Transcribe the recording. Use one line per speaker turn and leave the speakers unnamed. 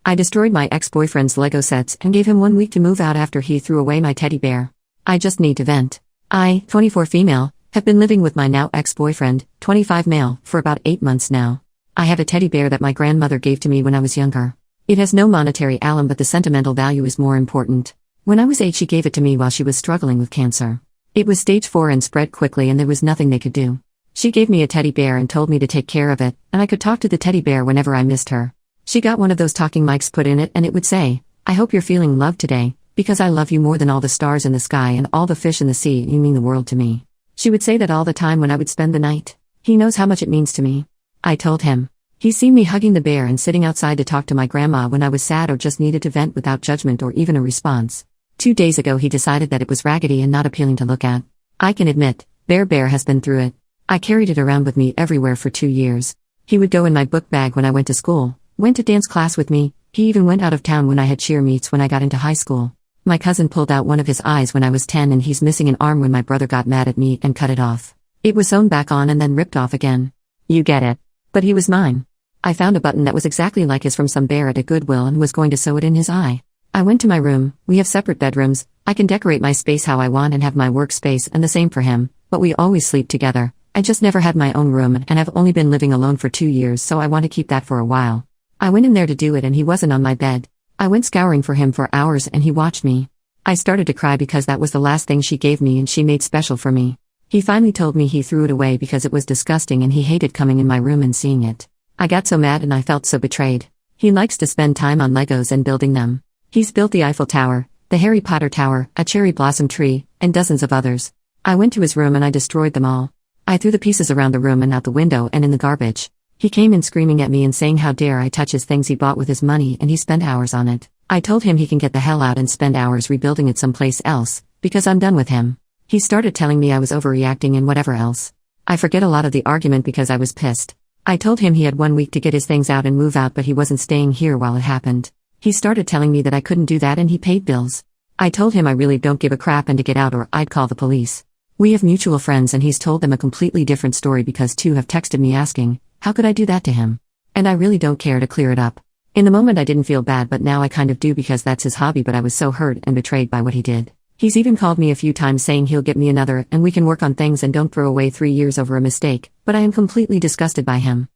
I destroyed my ex-boyfriend's Lego sets and gave him 1 week to move out after he threw away my teddy bear. I just need to vent. I, 24 female, have been living with my now ex-boyfriend, 25 male, for about 8 months now. I have a teddy bear that my grandmother gave to me when I was younger. It has no monetary alum, but the sentimental value is more important. When I was 8, she gave it to me while she was struggling with cancer. It was stage 4 and spread quickly, and there was nothing they could do. She gave me a teddy bear and told me to take care of it, and I could talk to the teddy bear whenever I missed her. She got one of those talking mics put in it, and it would say, "I hope you're feeling loved today, because I love you more than all the stars in the sky and all the fish in the sea. You mean the world to me." She would say that all the time when I would spend the night. He knows how much it means to me. I told him. He's seen me hugging the bear and sitting outside to talk to my grandma when I was sad or just needed to vent without judgment or even a response. 2 days ago he decided that it was raggedy and not appealing to look at. I can admit, Bear has been through it. I carried it around with me everywhere for 2 years. He would go in my book bag when I went to school, went to dance class with me, he even went out of town when I had cheer meets when I got into high school. My cousin pulled out one of his eyes when I was 10, and he's missing an arm when my brother got mad at me and cut it off. It was sewn back on and then ripped off again. You get it. But he was mine. I found a button that was exactly like his from some bear at a Goodwill and was going to sew it in his eye. I went to my room. We have separate bedrooms. I can decorate my space how I want and have my workspace, and the same for him, but we always sleep together. I just never had my own room and have only been living alone for 2 years, so I want to keep that for a while. I went in there to do it and he wasn't on my bed. I went scouring for him for hours and he watched me. I started to cry because that was the last thing she gave me and she made special for me. He finally told me he threw it away because it was disgusting and he hated coming in my room and seeing it. I got so mad and I felt so betrayed. He likes to spend time on Legos and building them. He's built the Eiffel Tower, the Harry Potter Tower, a cherry blossom tree, and dozens of others. I went to his room and I destroyed them all. I threw the pieces around the room and out the window and in the garbage. He came in screaming at me and saying how dare I touch his things he bought with his money, and he spent hours on it. I told him he can get the hell out and spend hours rebuilding it someplace else, because I'm done with him. He started telling me I was overreacting and whatever else. I forget a lot of the argument because I was pissed. I told him he had 1 week to get his things out and move out, but he wasn't staying here while it happened. He started telling me that I couldn't do that and he paid bills. I told him I really don't give a crap and to get out or I'd call the police. We have mutual friends and he's told them a completely different story because 2 have texted me asking, how could I do that to him? And I really don't care to clear it up. In the moment I didn't feel bad, but now I kind of do because that's his hobby, but I was so hurt and betrayed by what he did. He's even called me a few times saying he'll get me another and we can work on things and don't throw away 3 years over a mistake, but I am completely disgusted by him.